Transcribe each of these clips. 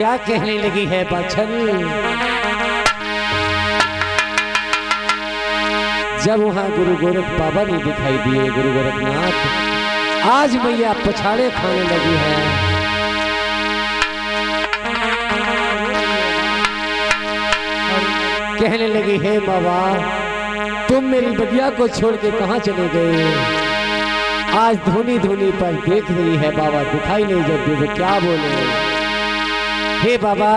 क्या कहने लगी है बचन। जब वहां गुरु गोरख बाबा ने दिखाई दिए, गुरु गोरखनाथ, आज मैया पछाड़े खाने लगी है। कहने लगी है बाबा, तुम मेरी बगिया को छोड़ के कहां चले गए। आज धुनी धुनी पर देख रही है बाबा, दिखाई नहीं जब तो क्या बोले। हे बाबा,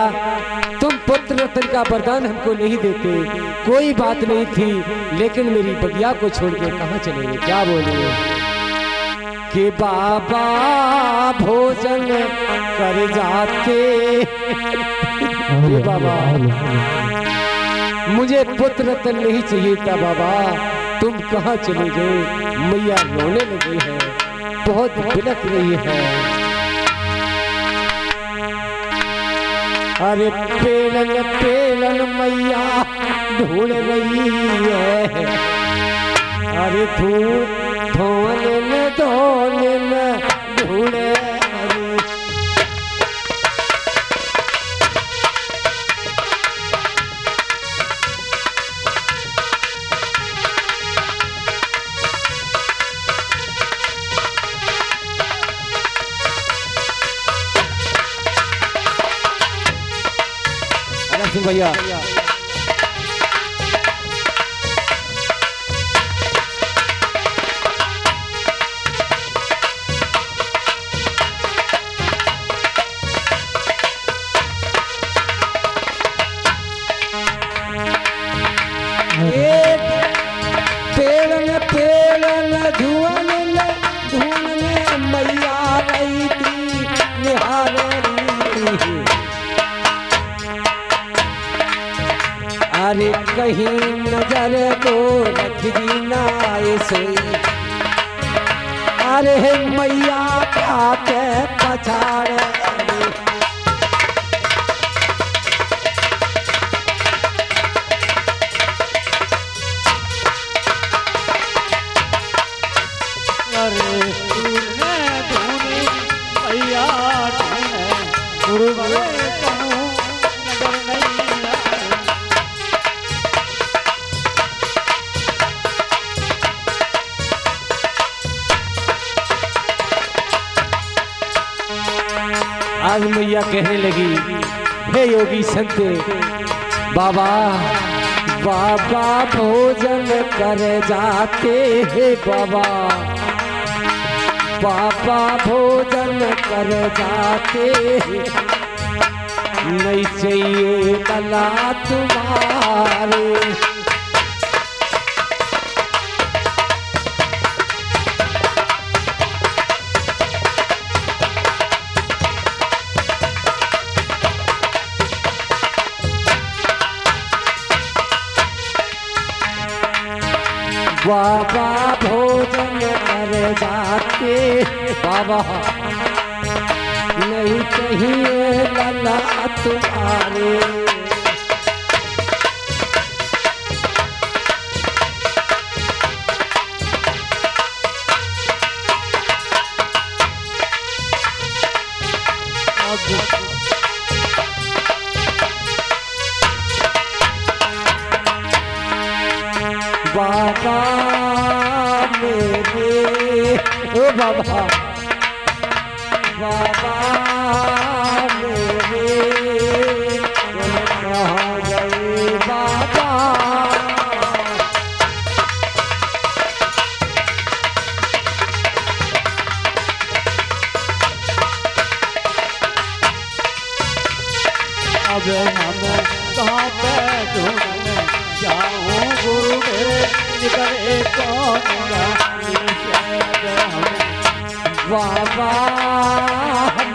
तुम पुत्र रत्न का वरदान हमको नहीं देते, कोई बात नहीं थी, लेकिन मेरी बगिया को छोड़ के कहां चले गए, क्या बोले। कि बाबा भोजन कर जाते। हे बाबा, मुझे पुत्र रत्न नहीं चाहिए था बाबा, तुम कहां चले गए। मैया रोने लगी है, बहुत बिलख रही है। अरे पेलन पेलन मैया ढूंढ रही है। अरे धोने में ढूंढ रही। भैया पेड़न पेड़न धुआं मैया रही थी निहार। अरे कहीं नजर को रख दी ना सोई। अरे मैया क्या के पछाड़। अरे ढूंढे ढूंढे मैया ढूंढे गुरु बड़े कहूँ नजर नहीं। आज मैया कहने लगी, हे योगी संत बाबा, बाबा भोजन कर जाते हैं बाबा, बाबा भोजन कर जाते। नहीं चाहिए कला तुम्हारे। बाबा भोजन कर जाते बाबा, नहीं चाहिए लला तुम्हारे। बाबा मेरे ओ बाबा, बाबा मेरे तुम कहाँ गए बाबा। अब हम कहाँ पे ढूंढने जाऊँ गुरु मेरे निकले कौन। बाबा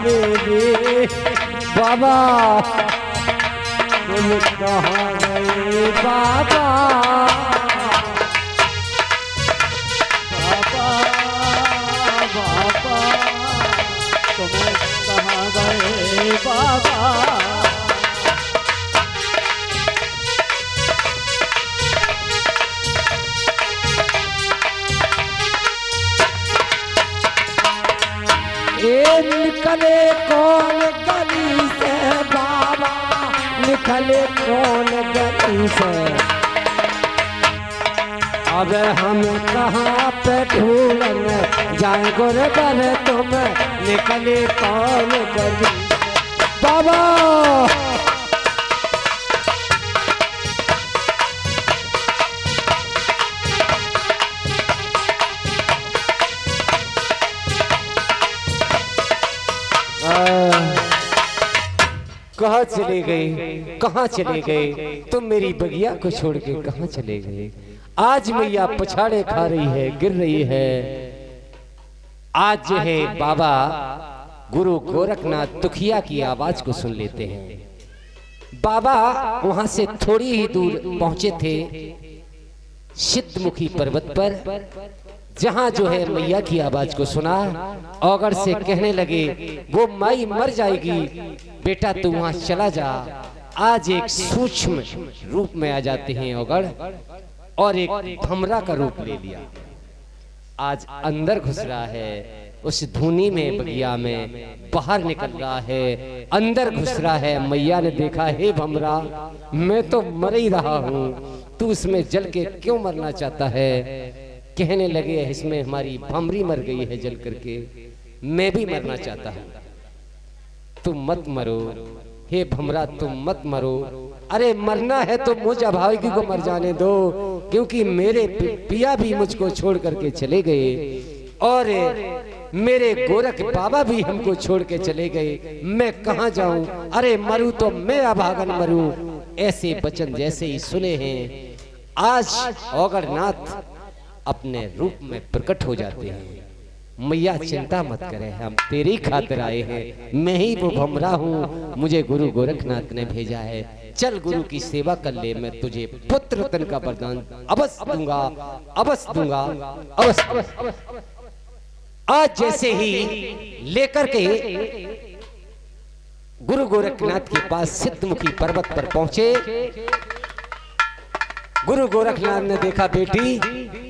मेरे बाबा तुम कहाँ गए बाबा। बाबा बाबा तुम कहाँ गए बाबा। निकले कौन गली से निकले कौन गली से, अब हम कहाँ पे ढूंढन जाए गुरुवर तुम निकले कौन गली। बाबा कहाँ चले गए, कहाँ चले गए तुम मेरी बगिया को छोड़ के कहाँ चले गए। आज मैया पछाड़े खा रही है, गिर रही है। आज जो है बाबा गुरु गोरखनाथ दुखिया की आवाज को सुन लेते हैं। बाबा वहां से थोड़ी ही दूर पहुंचे थे सिद्धमुखी पर्वत पर, जहां जो है मैया की आवाज को सुना। औगड़ से कहने लगे वो माई मर जाएगी, बेटा तू वहां चला जा। आज एक सूक्ष्म रूप में आ जाते हैं औगड़, और एक भमरा का रूप ले लिया। आज अंदर घुस रहा है उस धुनी में, बगिया में बाहर निकल रहा है, अंदर घुस रहा है। मैया ने देखा, हे भमरा मैं तो मर ही रहा हूँ, तू उसमें जल के क्यों मरना चाहता है। कहने लगे इसमें हमारी भमरी मर गई है जल करके, मैं भी मरना चाहता हूँ, तुम मत मरो। हे भमरा तुम मत मरो, अरे मरना है तो मुझ अभागी को मर जाने दो, क्योंकि मेरे पिया भी मुझको छोड़ करके चले गए और मेरे गोरख बाबा भी हमको छोड़ के चले गए। मैं कहाँ जाऊं, अरे मरूं तो मैं अभागन मरूं। ऐसे वचन जैसे ही सुने हैं, आज औगड़नाथ अपने रूप में प्रकट हो जाते हैं। मैया चिंता मत करे, हम तेरी खातिर आए हैं, मैं ही वो भमरा हूँ, मुझे गुरु गोरखनाथ ने भेजा है। चल गुरु की सेवा कर ले, मैं तुझे पुत्र रत्न का वरदान अवश्य दूंगा, अवश्य दूंगा, अवश्य। आज जैसे ही लेकर के गुरु गोरखनाथ के पास सिद्धमुखी पर्वत पर पहुंचे, गुरु गोरखनाथ ने देखा, बेटी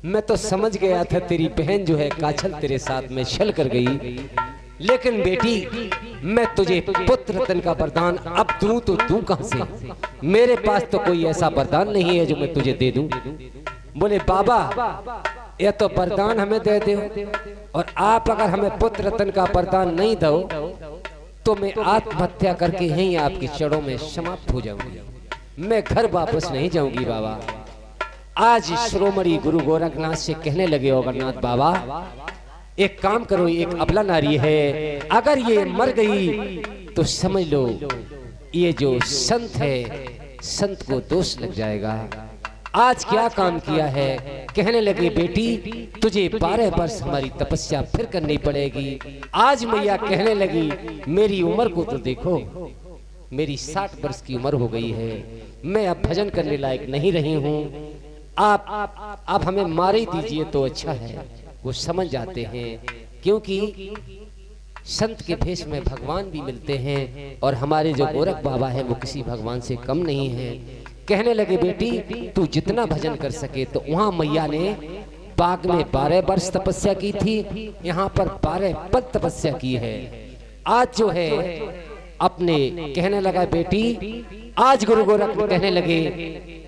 मैं तो समझ गया था तेरी बहन जो है काछल तेरे साथ में छल कर गई, लेकिन बेटी मैं तुझे पुत्र रत्न का वरदान अब दूं तो दूं कहां से, मेरे पास तो कोई ऐसा वरदान नहीं है जो मैं तुझे दे दूं। बोले बाबा यह तो वरदान हमें दे दो, और आप अगर हमें पुत्र रत्न का वरदान नहीं दो तो मैं आत्महत्या करके यहीं आपके चरणों में समाप्त हो जाऊंगी, मैं घर वापस नहीं जाऊंगी। बाबा आज श्रोमणी गुरु गोरखनाथ से कहने लगे औगड़नाथ बाबा एक काम करो, एक अबला नारी है, अगर ये मर गई तो समझ लो ये जो संत है संत को दोष लग जाएगा। आज क्या काम किया है। कहने लगे बेटी तुझे 12 वर्ष हमारी तपस्या फिर करनी पड़ेगी। आज मैया कहने लगी मेरी उम्र को तो देखो, मेरी 60 वर्ष की उम्र हो गई है, मैं अब भजन करने लायक नहीं रही हूँ, आप हमें मार ही दीजिए तो अच्छा है। वो समझ जाते हैं क्योंकि संत के भेष में भगवान भी मिलते हैं और हमारे जो गोरख बाबा है वो किसी भगवान से कम नहीं है। कहने लगे बेटी तू जितना भजन कर सके, तो वहां मैया ने बाग में 12 वर्ष तपस्या की थी, यहाँ पर 12 पद तपस्या की है। आज जो है अपने कहने लगा बेटी, आज गुरु गोरख कहने लगे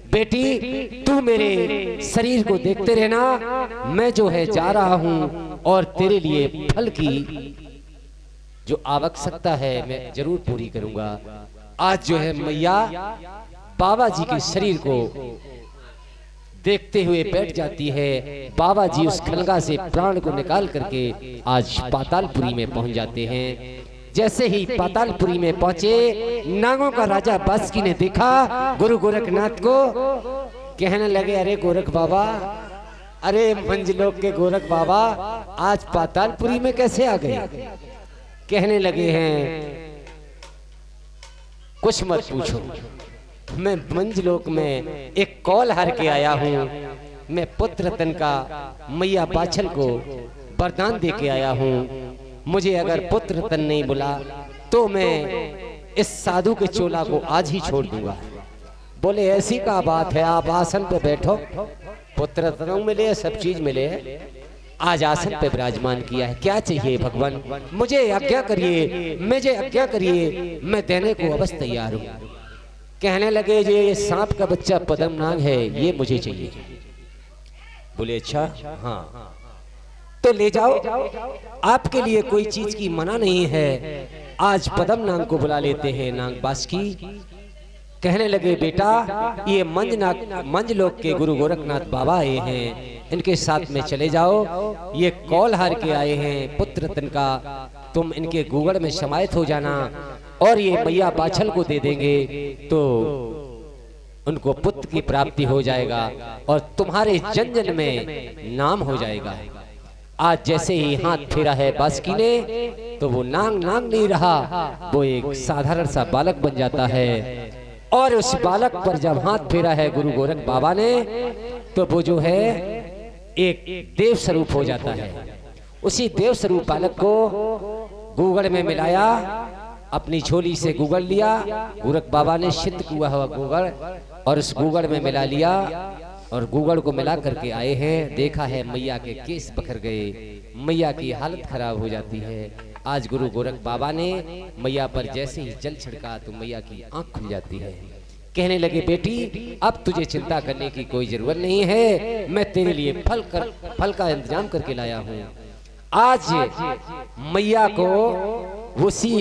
बेटी तू मेरे शरीर को देखते रहना, मैं जो है जा रहा हूं और तेरे लिए फल की जो आवश्यकता है मैं जरूर पूरी करूंगा। आज जो है मैया बाबा जी के शरीर को देखते हुए बैठ जाती है। बाबा जी उस खलगा से प्राण को निकाल करके आज पातालपुरी में पहुंच जाते हैं। जैसे ही पातालपुरी में पहुंचे, नागों का राजा बासुकी ने देखा गुरु गोरखनाथ को, कहने लगे अरे गोरख बाबा, अरे मंजलोक के गोरख बाबा आज पातालपुरी में कैसे आ गए। कहने लगे हैं कुछ मत पूछो, मैं मंजलोक में एक कौल हार के आया हूँ, मैं पुत्र रतन का मैया बाछल को वरदान दे के आया हूँ। मुझे अगर पुत्र रतन नहीं बुला तो मैं इस साधु के चोला को आज ही छोड़ दूंगा। बोले ऐसी का बात है, आप आसन पे बैठो, पुत्र रत्न मिले, सब चीज मिले, आज आसन पे विराजमान किया है, क्या चाहिए भगवान, मुझे आज्ञा करिए, मुझे आज्ञा करिए, मैं देने को अवश्य तैयार हूँ। कहने लगे जो ये सांप का बच्चा पद्मनाग है ये मुझे चाहिए। बोले अच्छा हाँ तो ले जाओ, आपके लिए कोई चीज की मना नहीं है। आज पद्मनाग को बुला लेते हैं नागबास की। कहने लगे बेटा ये मंज लोक के गुरु गोरखनाथ बाबा आए हैं, इनके साथ में चले जाओ। ये कौल हार के आए हैं पुत्र तिनका, तुम इनके गूगड़ में समाहित हो जाना और ये मैया बाछल को दे देंगे तो उनको पुत्र की प्राप्ति हो जाएगा और तुम्हारे जन जन में नाम हो जाएगा। आज जैसे ही हाथ फेरा है बासुकी ने तो वो नाग नहीं रहा, वो एक साधारण सा बालक बन जाता है। और उस बालक पर जब हाथ फेरा है गुरु गोरख बाबा ने तो वो जो है एक देव स्वरूप हो जाता है। उसी देव स्वरूप बालक को गूगल में मिलाया, अपनी झोली से गूगल लिया, गोरख बाबा ने सिद्ध किया हुआ गूगल और उस गूगल में मिला लिया और गूगल को मिला करके आए हैं। देखा है मैया के केस बखर गए, मैया की हालत खराब हो जाती है। आज गुरु गोरख बाबा ने मैया पर जैसे ही जल छिड़का तो मैया की आंख खुल जाती है। कहने लगे बेटी अब तुझे चिंता करने की कोई जरूरत नहीं है, मैं तेरे लिए फल का इंतजाम करके लाया हूँ। आज मैया को उसी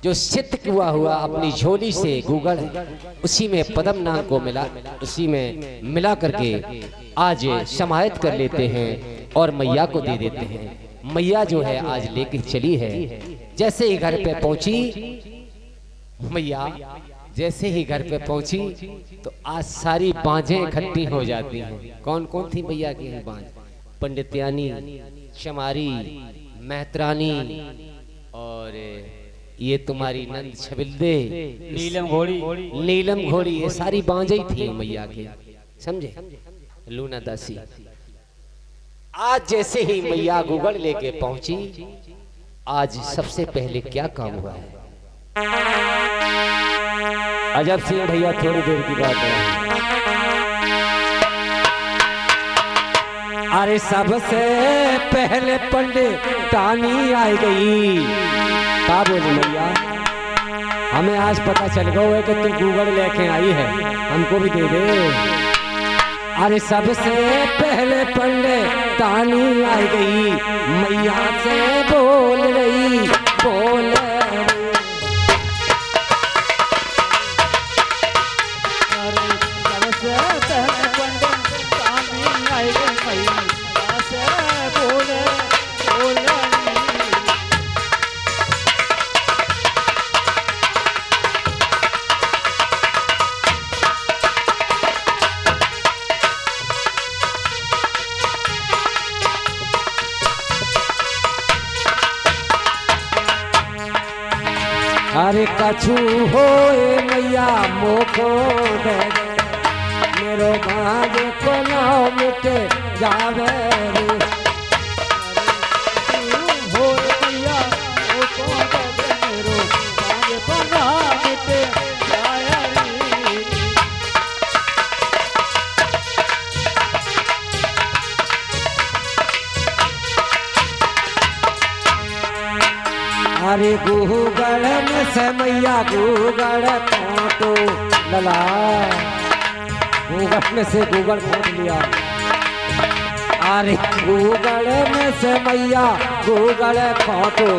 जो सिद्ध किया हुआ अपनी झोली से गूगल उसी में पद्मनाग को मिला, उसी में मिला करके आज समाहित कर लेते हैं और मैया को दे देते हैं। मैया जो है आज लेके चली है। जैसे ही घर पे पहुंची मैया, जैसे ही घर पे पहुंची तो आज सारी बाजें इकट्ठी हो जाती हैं। कौन कौन थी मैया की बाज? पंडित्यानी, चमारी, मेहतरानी और ये तुम्हारी नंद छबिल्दे, नीलम घोड़ी, ये सारी बाजें ही थी मैया के, समझे? लूना दासी। आज जैसे ही मैया गूगल लेके पहुंची, आज सबसे पहले क्या काम हुआ है? अजब सिंह भैया थोड़ी देर की बात है। अरे सबसे पहले पंडितानी आई गई। क्या बोली मैया? हमें आज पता चल गया है कि तू गूगल लेके आई है, हमको भी दे दे। अरे सबसे पहले पंडितानी आई गई, मैया से बोल रही, बोल रही। अरे सबसे पहले पंडितानी आई गई, मैया से बोल रही। अरे कछु होए मैया मोको दे, मेरो भाग को नाव मिटे जावे रे। होए मैया मोको दे, मेरो भाग को नाव मिटे जावे रे। अरे गूगल में से मैया गूगल काटो लला, गूगल में से गूगल काट लिया। अरे गूगल में से मैया गूगल काटो,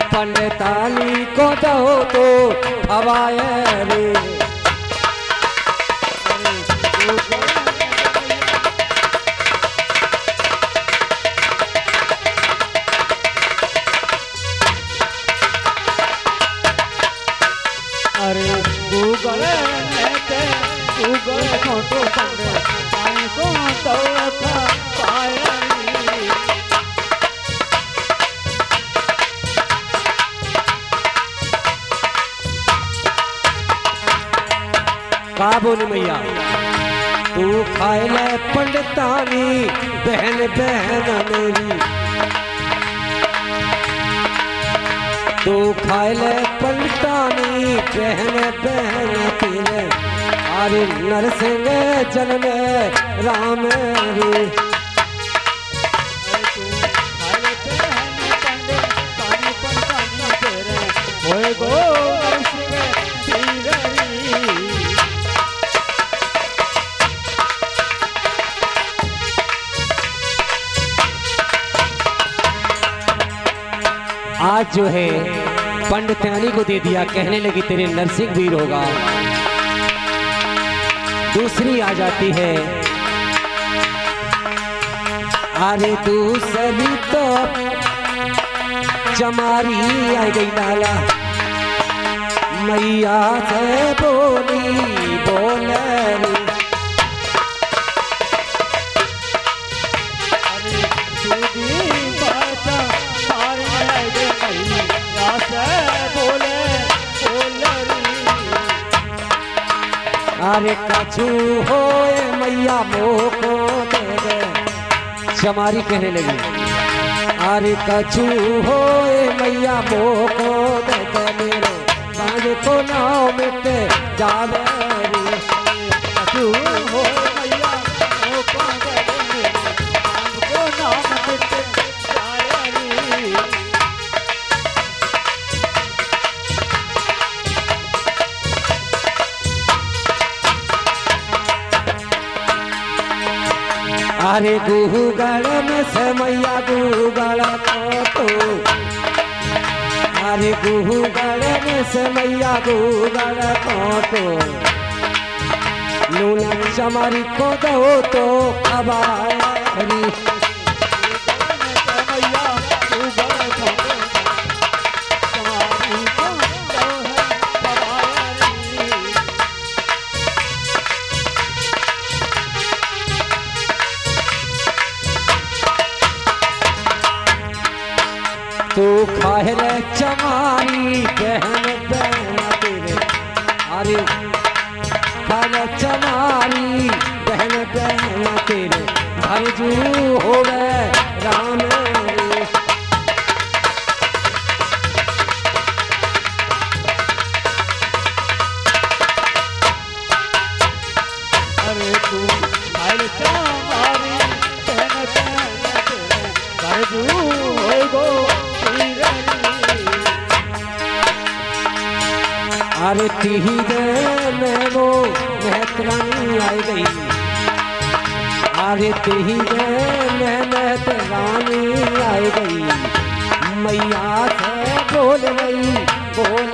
पंडितानी को दो तो हवाए रे। अरे गूगल लेते गूगल फोटो पंडितानी को दौलत पाया। का बोली मैया? तू खाए ले पंडितानी बहन बहन मेरी, तू खाए ले पंडितानी बहन बहन तेरे। अरे नरसिंह जन्म राम रे। होए गो नरसिंह धीरे आज जो है पंडित रानी को दे दिया, कहने लगी तेरे नरसिंह वीर होगा। दूसरी आ जाती है, अरे दूसरी तो चमारी आ गई नाला, मैया से बोली बोले अरे कछु होए मैया मोको दे दे। चमारी कहने लगी अरे कछु होए मैया मोको दे दे, मेरो बांझ को नाव मिटे जावे रे। कछु होए मैया मोको दे दे, बांझ को नाव मिटे जावे रे। अरे गुगड़ में से मैया गुगड़ तो, अरे गुगड़ में से मैया गुगड़ तो, नून चमारी को दो तो खबारी। तू खाए रे चमारी बहन बहन तेरे, अरे खाए चमारी बहन बहन तेरे, घर जू होवे राम रे। अरे तू खाए चमारी बहन बहन तेरे, घर जू होगो। अरे तीजे में वो मेहतरानी आई गई, अरे तीजे में मेहतरानी आई गई, मैया से बोल गई बोल।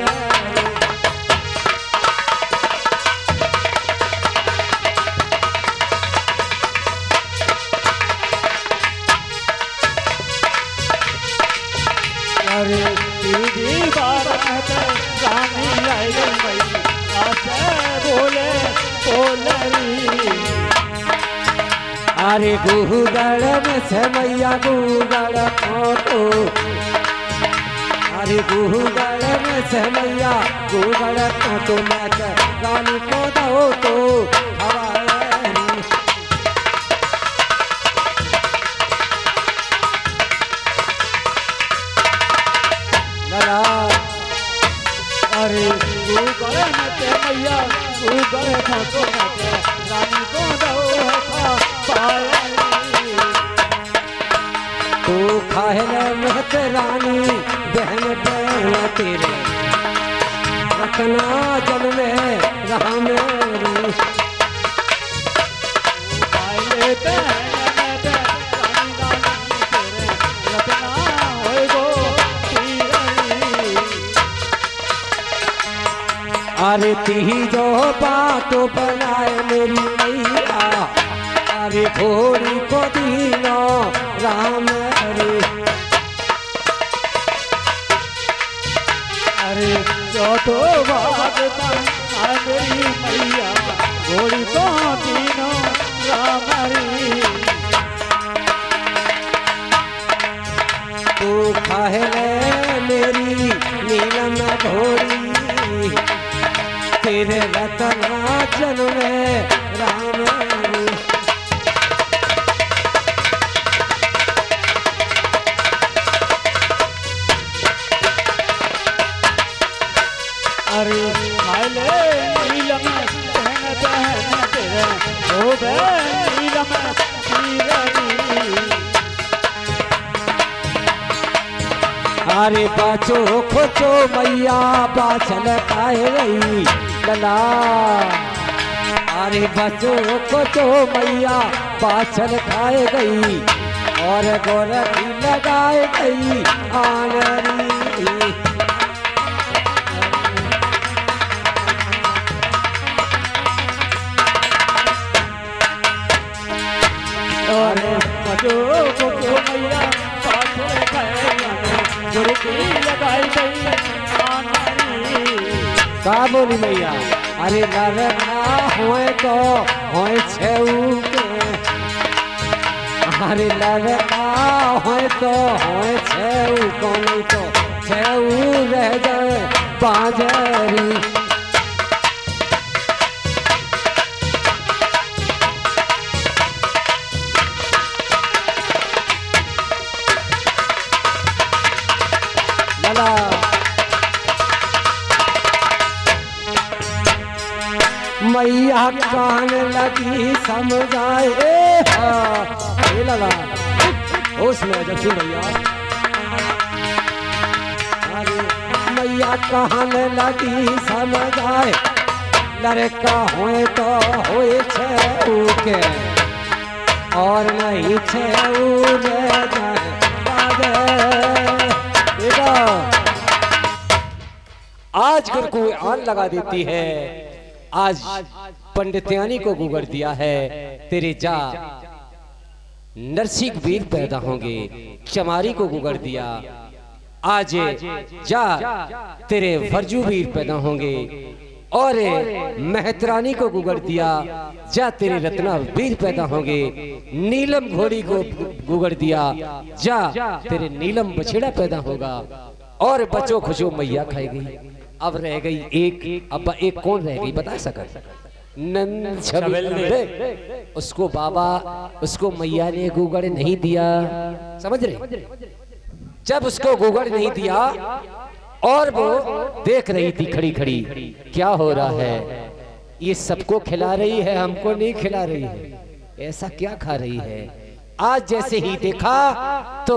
अरे दीदी बारात रानी आई गई, बोले बोलरी। अरे गुगड़ में से मैया गुगड़ तो, अरे गुगड़ में से मैया गुगड़ तो, मैं रानी को दो तो हवाई। अरे गुगड़ में मैया गुगड़ तो रानी को दो पायली। तू खाए महत रानी बहन बहन तेरे, रखना जल में राम रे। पायले बहन रानी रानी तेरे, रखना होगो तीरनी। अरे ती जो बात बनाए मेरी मैया, अरे घोड़ी को दीनो राम रे। अरे जो तो बात मेरी मैया, घोड़ी को दीनो राम रे। तू खाए मेरी नीलम घोड़ी, तेरे रतना जन्मे राम रे। अरे माले नीलम बहन बहन तेरे, ओ बहन नीलम तीरनी। अरे बाचो खोचो मैया बाछल खाए गई लला, अरे बचो खोचो मैया बाछल खाए गई, और गोरखी लगाए गई आंगरी। गई। अरे मजो को मैया पाछे खैया गुरु की लगाई गई आनारी। का बोली मैया? अरे लड़का होए तो होए छेऊ के, अरे लड़का होए तो होए छेऊ को, नहीं तो छेऊ रह जाए बाजरी। मैया कान लगी समझाए, ये लगा उसमें जब सुन भैया। अरे मैया कान लगी समझाए, लड़का होए तो होए छेऊ के, और नहीं छेऊ रह जाए आज गुरु को आन लगा देती है। आज पंडित्यानी को गुगर दिया है, तेरे जा नरसिंह वीर पैदा होंगे। चमारी को गुगर दिया, आज जा तेरे भरजू वीर पैदा होंगे। और मेहतरानी को गुगर दिया, जा तेरे रत्ना वीर पैदा होंगे। नीलम घोड़ी को गुगर दिया, जा तेरे नीलम बछड़ा पैदा होगा। और बचो खुशो मैया खाएगी। अब रह गई एक, अब एक कौन रह गई बता सका? नंद छबिल। उसको बाबा, उसको मैया ने गुगड़ नहीं दिया, समझ रहे? जब उसको गुगड़ नहीं दिया और वो देख रही थी खड़ी खड़ी, क्या हो रहा है? ये सबको खिला रही है, हमको नहीं खिला रही है। ऐसा क्या खा रही है? आज जैसे ही देखा तो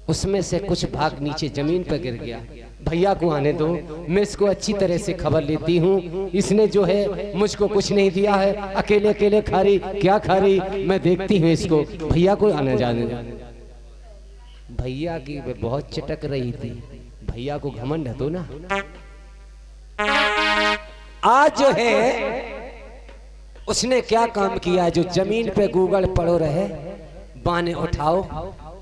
उसमें से कुछ भाग नीचे जमीन पर गिर गया। भैया को आने दो, मैं इसको अच्छी तरह से खबर लेती हूँ। इसने जो है मुझको कुछ नहीं दिया है, अकेले अकेले खा रही, क्या खा रही मैं देखती हूँ इसको। भैया को आने जाने दो। भैया की बहुत चटक रही थी, भैया को घमंड है तो ना। आज जो है उसने क्या काम किया? जो जमीन पे गूगल पड़ो रहे, बाने उठाओ,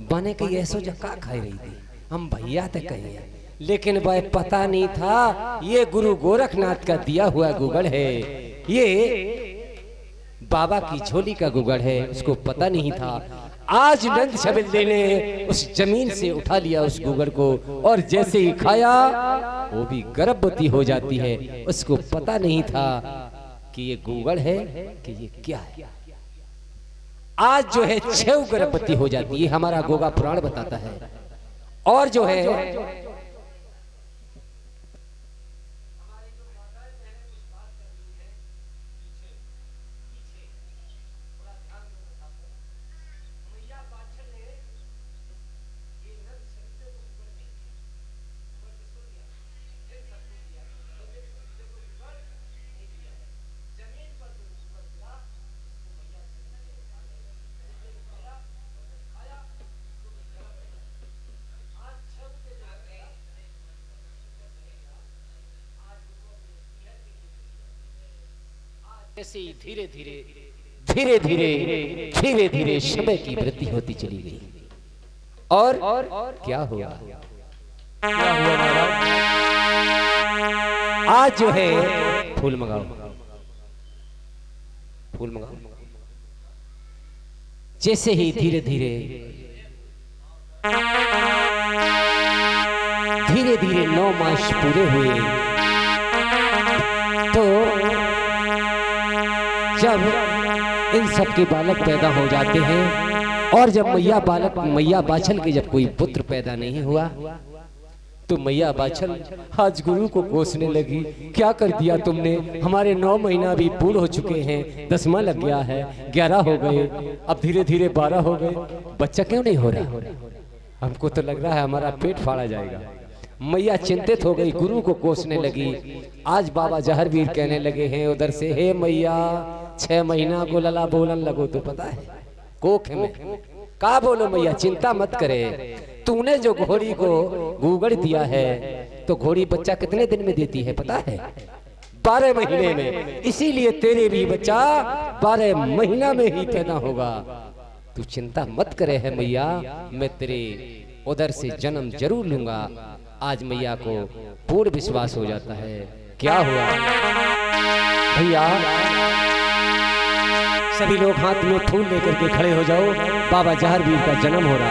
बाने के ऐसो जका खाई रही थी। हम भैया तक कहे, लेकिन वह पता नहीं था ये गुरु गोरखनाथ का दिया हुआ गुगड़ है, ये बाबा की झोली का गुगड़ है, उसको पता नहीं था। आज नंद छबिल्ले ने उस जमीन से उठा लिया उस गुगड़ को, और जैसे ही खाया वो भी गर्भवती हो जाती है। उसको पता नहीं था कि ये गुगड़ है कि ये क्या है। आज जो है 6 गर्भवती हो जाती है, हमारा गोगा पुराण बताता है। और जो है ऐसे ही धीरे धीरे धीरे धीरे धीरे धीरे समय की वृद्धि होती चली गई। और क्या हुआ? आज जो है फूल मंगाओ, फूल मंगाओ। जैसे ही धीरे धीरे धीरे धीरे 9 मास पूरे हुए, तो जब इन सब के बालक पैदा हो जाते हैं, और जब मैया बाछल के जब कोई पुत्र पैदा नहीं हुआ, तो मैया बाछल आज गुरु को कोसने लगी। क्या कर दिया तुमने? हमारे 9 महीना भी पूर्ण हो चुके हैं, 10वां लग गया है, 11 हो गए, अब धीरे धीरे 12 हो गए, बच्चा क्यों नहीं हो रहा? हमको तो लग रहा है हमारा पेट फाड़ा जाएगा। मैया चिंतित हो गई, गुरु को कोसने लगी। आज बाबा जहरवीर कहने लगे हैं उधर से, हे मैया 6 महीना को लला बोलन लगो, तो पता है कोख में का बोलो मैया, चिंता मत करे। तूने जो घोड़ी को गूगड़ दिया है तो घोड़ी बच्चा कितने दिन में देती है पता है? 12 महीने में। इसीलिए तेरे भी बच्चा 12 महीना में ही पैदा होगा। तू चिंता मत करे है मैया, मैं तेरे उधर से जन्म जरूर लूंगा। आज मैया को पूर्ण विश्वास हो जाता है। क्या हुआ भैया, सभी लोग हाथ में फूल लेकर के खड़े हो जाओ। बाबा जहरवीर का जन्म हो रहा है।